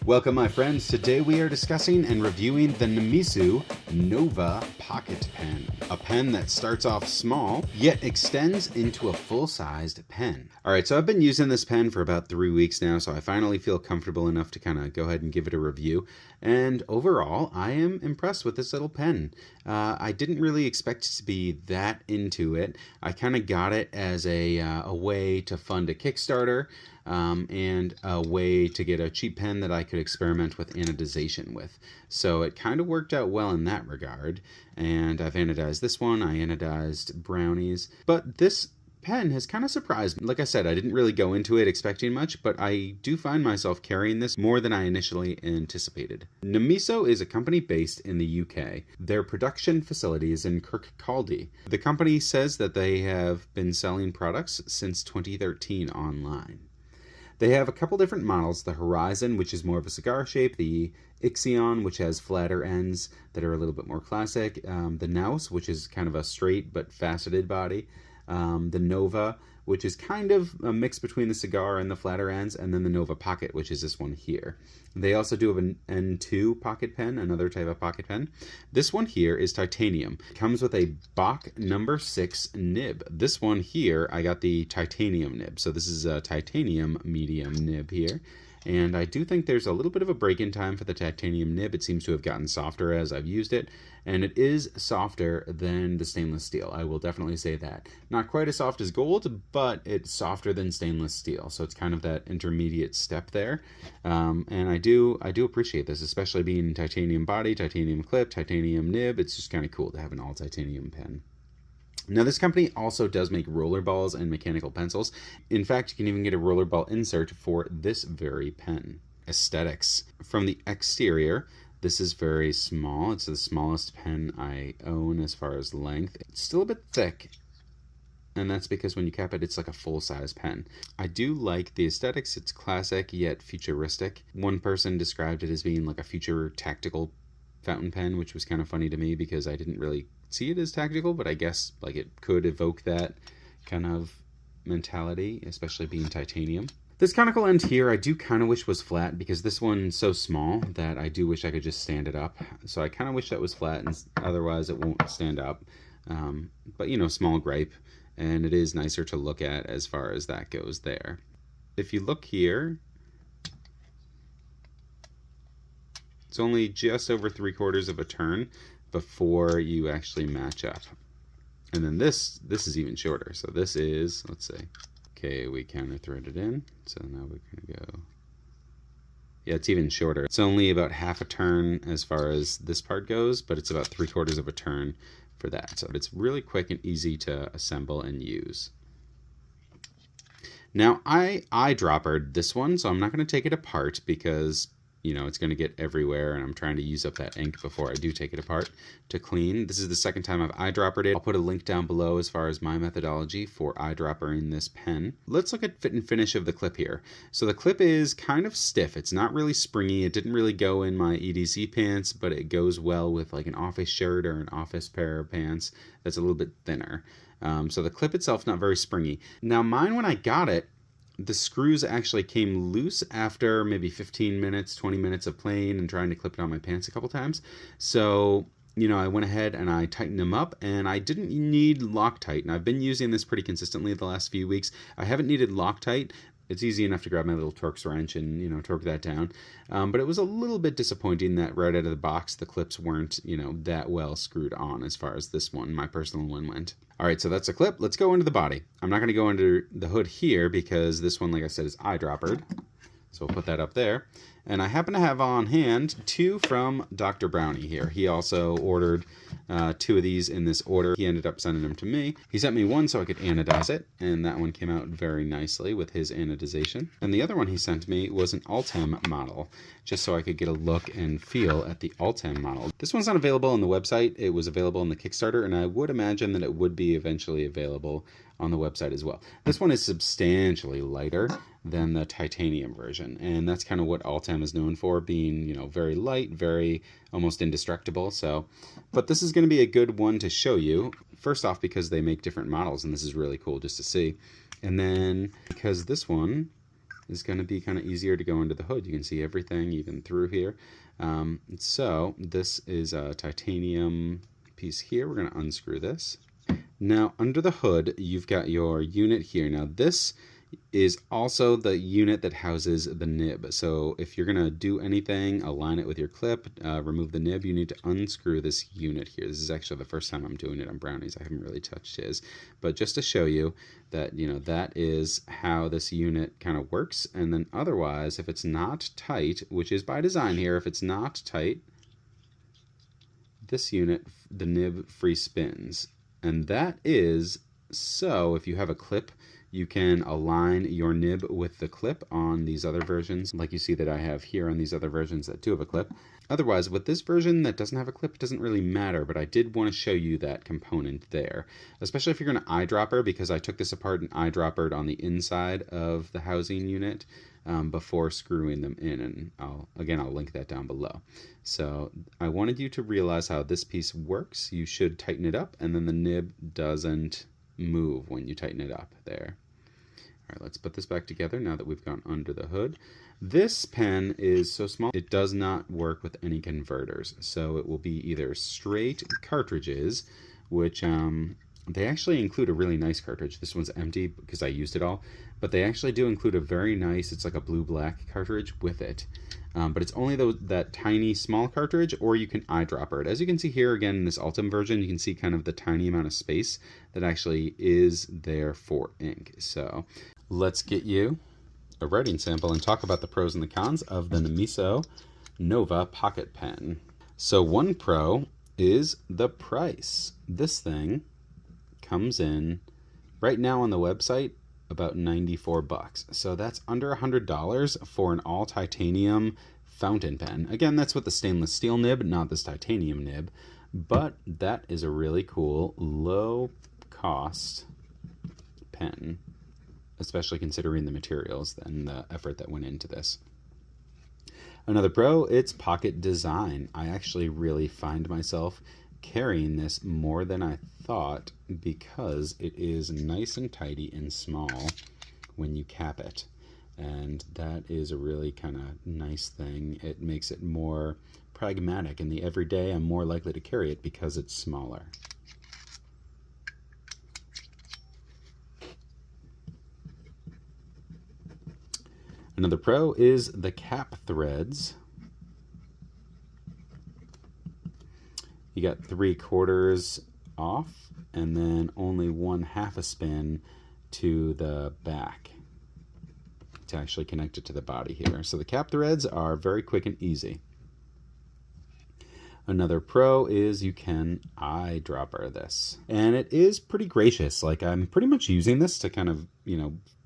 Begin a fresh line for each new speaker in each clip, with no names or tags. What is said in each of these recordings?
Welcome, my friends. Today we are discussing and reviewing the Namisu Nova Pocket Pen, a pen that starts off small, yet extends into a full-sized pen. Alright, so I've been using this pen for about 3 weeks now, so I finally feel comfortable enough to kind of go ahead and give it a review. And overall, I am impressed with this little pen. I didn't really expect to be that into it. I kind of got it as a way to fund a Kickstarter. And a way to get a cheap pen that I could experiment with anodization with. So it kind of worked out well in that regard. And I've anodized this one, I anodized brownies. But this pen has kind of surprised me. Like I said, I didn't really go into it expecting much, but I do find myself carrying this more than I initially anticipated. Namisu is a company based in the UK. Their production facility is in Kirkcaldy. The company says that they have been selling products since 2013 online. They have a couple different models, the Horizon, which is more of a cigar shape, the Ixion, which has flatter ends that are a little bit more classic, the Naus, which is kind of a straight but faceted body, the Nova, which is kind of a mix between the cigar and the flatter ends, and then the Nova Pocket, which is this one here. They also do have an N2 pocket pen, another type of pocket pen. This one here is titanium. It comes with a Bach number 6 nib. This one here, I got the titanium nib. So this is a titanium medium nib here. And I do think there's a little bit of a break-in time for the titanium nib. It seems to have gotten softer as I've used it, and it is softer than the stainless steel. I will definitely say that. Not quite as soft as gold, but it's softer than stainless steel, so it's kind of that intermediate step there. And I do appreciate this, especially being titanium body, titanium clip, titanium nib. It's just kind of cool to have an all titanium pen. Now, this company also does make roller balls and mechanical pencils. In fact, you can even get a roller ball insert for this very pen. Aesthetics. From the exterior, this is very small. It's the smallest pen I own as far as length. It's still a bit thick, and that's because when you cap it, it's like a full-size pen. I do like the aesthetics. It's classic yet futuristic. One person described it as being like a future tactical fountain pen, which was kind of funny to me because I didn't really see it as tactical, but I guess like it could evoke that kind of mentality, especially being titanium. This conical end here I do kind of wish was flat because this one's so small that I do wish I could just stand it up. So I kind of wish that was flat, and otherwise it won't stand up. But you know, small gripe, and it is nicer to look at as far as that goes there. If you look here, it's only just over 3/4 of a turn before you actually match up. And then this is even shorter. So this is, let's see. Okay, we counter threaded in. So now we're gonna go. Yeah, it's even shorter. It's only about half a turn as far as this part goes, but it's about 3/4 of a turn for that. So it's really quick and easy to assemble and use. Now I eyedroppered this one, so I'm not gonna take it apart because you know, it's going to get everywhere, and I'm trying to use up that ink before I do take it apart to clean. This is the second time I've eyedroppered it. I'll put a link down below as far as my methodology for eyedroppering this pen. Let's look at fit and finish of the clip here. So the clip is kind of stiff. It's not really springy. It didn't really go in my EDC pants, but it goes well with like an office shirt or an office pair of pants that's a little bit thinner. So the clip itself not very springy. Now mine, when I got it, the screws actually came loose after maybe 15 minutes, 20 minutes of playing and trying to clip it on my pants a couple times. So, you know, I went ahead and I tightened them up, and I didn't need Loctite. And I've been using this pretty consistently the last few weeks. I haven't needed Loctite. It's easy enough to grab my little Torx wrench and, you know, torque that down. But it was a little bit disappointing that right out of the box, the clips weren't, you know, that well screwed on as far as this one, my personal one, went. All right, so that's a clip. Let's go into the body. I'm not going to go under the hood here because this one, like I said, is eyedroppered. So we'll put that up there. And I happen to have on hand 2 from Dr. Brownie here. He also ordered 2 of these in this order. He ended up sending them to me. He sent me one so I could anodize it, and that one came out very nicely with his anodization. And the other one he sent me was an Ultem model, just so I could get a look and feel at the Ultem model. This one's not available on the website. It was available on the Kickstarter, and I would imagine that it would be eventually available on the website as well. This one is substantially lighter than the titanium version, and that's kind of what Ultem is known for, being, you know, very light, very almost indestructible. So, but this is going to be a good one to show you. First off, because they make different models, and this is really cool just to see, and then because this one is going to be kind of easier to go into the hood. You can see everything even through here. So this is a titanium piece here. We're going to unscrew this. Now under the hood, you've got your unit here. Now this is also the unit that houses the nib. So if you're going to do anything, align it with your clip, remove the nib, you need to unscrew this unit here. This is actually the first time I'm doing it on Brownie's. I haven't really touched his. But just to show you that, that is how this unit kind of works. And then otherwise, if it's not tight, which is by design here, if it's not tight, this unit, the nib free spins. And that is so if you have a clip, you can align your nib with the clip on these other versions, like you see that I have here on these other versions that do have a clip. Otherwise, with this version that doesn't have a clip, it doesn't really matter, but I did want to show you that component there, especially if you're going to eyedropper, because I took this apart and eyedroppered on the inside of the housing unit before screwing them in, and I'll link that down below. So I wanted you to realize how this piece works. You should tighten it up, and then the nib doesn't move when you tighten it up there. All right, let's put this back together now that we've gone under the hood. This pen is so small, it does not work with any converters. So it will be either straight cartridges, which they actually include a really nice cartridge. This one's empty because I used it all, but they actually do include a very nice, it's like a blue-black cartridge with it. But it's only that tiny small cartridge, or you can eyedropper it. As you can see here again in this Ultem version, you can see kind of the tiny amount of space that actually is there for ink. So let's get you a writing sample and talk about the pros and the cons of the Namisu Nova Pocket Pen. So one pro is the price. This thing comes in right now on the website about 94 bucks. So that's under $100 for an all titanium fountain pen. Again, that's with the stainless steel nib, not this titanium nib, but that is a really cool low cost pen, especially considering the materials and the effort that went into this. Another pro, it's pocket design. I actually really find myself carrying this more than I thought because it is nice and tidy and small when you cap it. And that is a really kind of nice thing. It makes it more pragmatic. In the everyday, I'm more likely to carry it because it's smaller. Another pro is the cap threads. You got 3/4 off and then only 1/2 a spin to the back to actually connect it to the body here. So the cap threads are very quick and easy. Another pro is you can eyedropper this. And it is pretty gracious. Like I'm pretty much using this to kind of,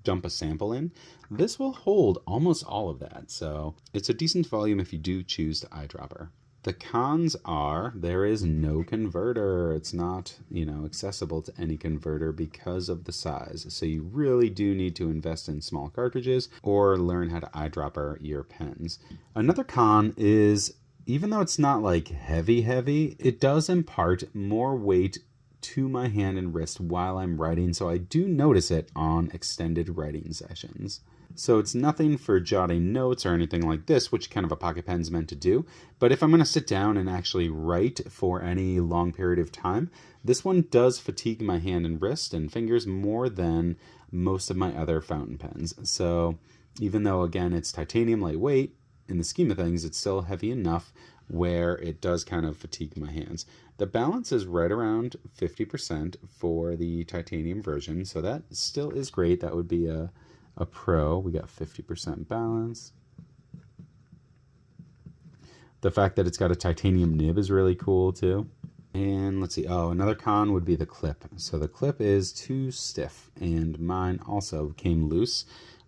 dump a sample in. This will hold almost all of that. So it's a decent volume if you do choose to eyedropper. The cons are there is no converter. It's not, accessible to any converter because of the size. So you really do need to invest in small cartridges or learn how to eyedropper your pens. Another con is even though it's not like heavy, it does impart more weight to my hand and wrist while I'm writing. So I do notice it on extended writing sessions. So it's nothing for jotting notes or anything like this, which kind of a pocket pen's meant to do. But if I'm going to sit down and actually write for any long period of time, this one does fatigue my hand and wrist and fingers more than most of my other fountain pens. So even though, again, it's titanium lightweight, in the scheme of things, it's still heavy enough where it does kind of fatigue my hands. The balance is right around 50% for the titanium version, so that still is great. That would be a pro. We got 50% balance. The fact that it's got a titanium nib is really cool too. And let's see, another con would be the clip. So the clip is too stiff, and mine also came loose.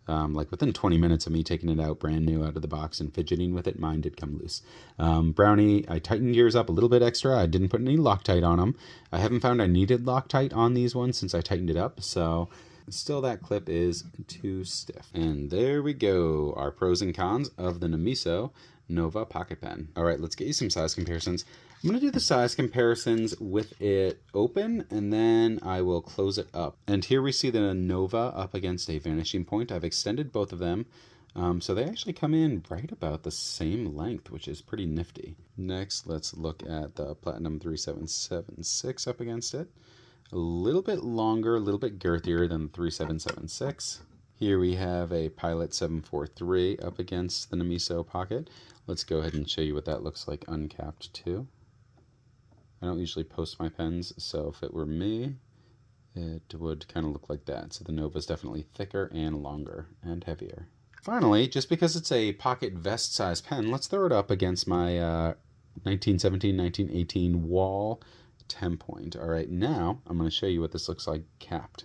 Like within 20 minutes of me taking it out brand new out of the box and fidgeting with it, mine did come loose. Brownie, I tightened yours up a little bit extra. I didn't put any Loctite on them. I haven't found I needed Loctite on these ones since I tightened it up. So Still, that clip is too stiff. And there we go, our pros and cons of the Namisu Nova Pocket Pen. All right, let's get you some size comparisons. I'm going to do the size comparisons with it open, and then I will close it up. And here we see the Nova up against a vanishing point. I've extended both of them, so they actually come in right about the same length, which is pretty nifty. Next, let's look at the Platinum 3776 up against it. A little bit longer, a little bit girthier than the 3776. Here we have a Pilot 743 up against the Namisu Pocket. Let's go ahead and show you what that looks like uncapped too. I don't usually post my pens, so if it were me, it would kind of look like that. So the Nova is definitely thicker and longer and heavier. Finally, just because it's a pocket vest size pen, let's throw it up against my 1917-1918 Wall 10-point. All right, now I'm going to show you what this looks like capped.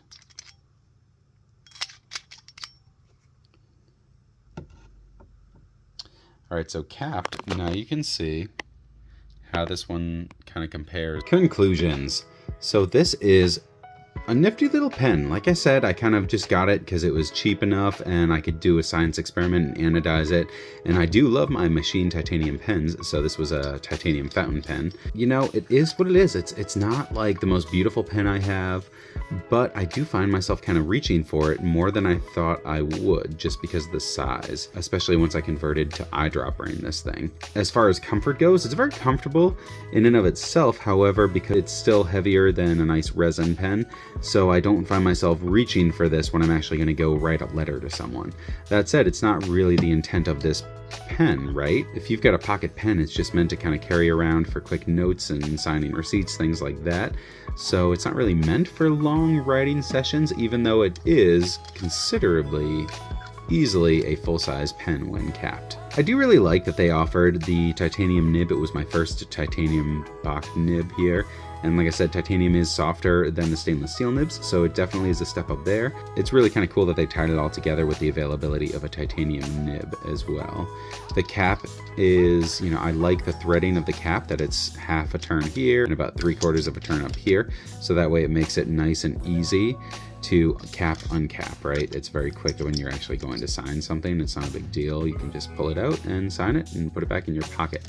All right, so capped, now you can see how this one kind of compares. Conclusions. So this is a nifty little pen. Like I said, I kind of just got it because it was cheap enough and I could do a science experiment and anodize it. And I do love my machined titanium pens, so this was a titanium fountain pen. You know, it is what it is. It's not like the most beautiful pen I have, but I do find myself kind of reaching for it more than I thought I would, just because of the size, especially once I converted to eyedroppering this thing. As far as comfort goes, it's very comfortable in and of itself, however, because it's still heavier than a nice resin pen, so I don't find myself reaching for this when I'm actually going to go write a letter to someone. That said, it's not really the intent of this pen, right? If you've got a pocket pen, it's just meant to kind of carry around for quick notes and signing receipts, things like that. So it's not really meant for long writing sessions, even though it is considerably easily a full-size pen when capped. I do really like that they offered the titanium nib. It was my first titanium Bach nib here. And like I said, titanium is softer than the stainless steel nibs, so it definitely is a step up there. It's really kind of cool that they tied it all together with the availability of a titanium nib as well. The cap is, you know, I like the threading of the cap, that it's half a turn here and about 3/4 of a turn up here. So that way it makes it nice and easy to cap, uncap, right? It's very quick when you're actually going to sign something. It's not a big deal. You can just pull it out and sign it and put it back in your pocket.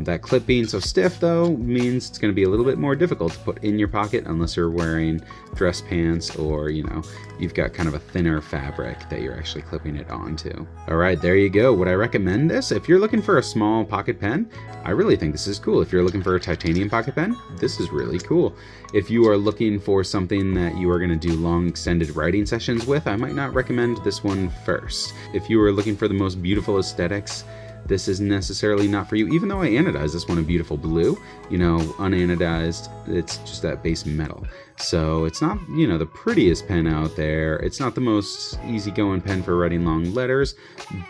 That clip being so stiff, though, means it's going to be a little bit more difficult to put in your pocket unless you're wearing dress pants or, you know, you've got kind of a thinner fabric that you're actually clipping it onto. All right, there you go. Would I recommend this? If you're looking for a small pocket pen, I really think this is cool. If you're looking for a titanium pocket pen, this is really cool. If you are looking for something that you are going to do long extended writing sessions with, I might not recommend this one first. If you are looking for the most beautiful aesthetics, this is necessarily not for you, even though I anodized this one a beautiful blue. You know, unanodized, it's just that base metal. So it's not, you know, the prettiest pen out there. It's not the most easygoing pen for writing long letters,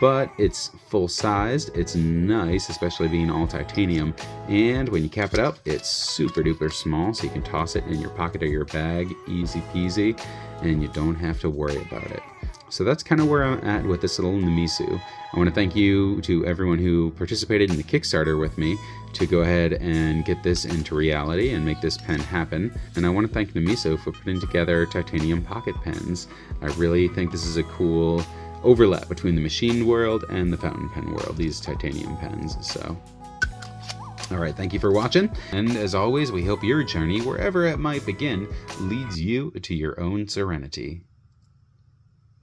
but it's full-sized. It's nice, especially being all titanium. And when you cap it up, it's super duper small, so you can toss it in your pocket or your bag, easy peasy, and you don't have to worry about it. So that's kind of where I'm at with this little Namisu. I want to thank you to everyone who participated in the Kickstarter with me to go ahead and get this into reality and make this pen happen. And I want to thank Namisu for putting together titanium pocket pens. I really think this is a cool overlap between the machined world and the fountain pen world, these titanium pens. So, all right, thank you for watching. And as always, we hope your journey, wherever it might begin, leads you to your own serenity.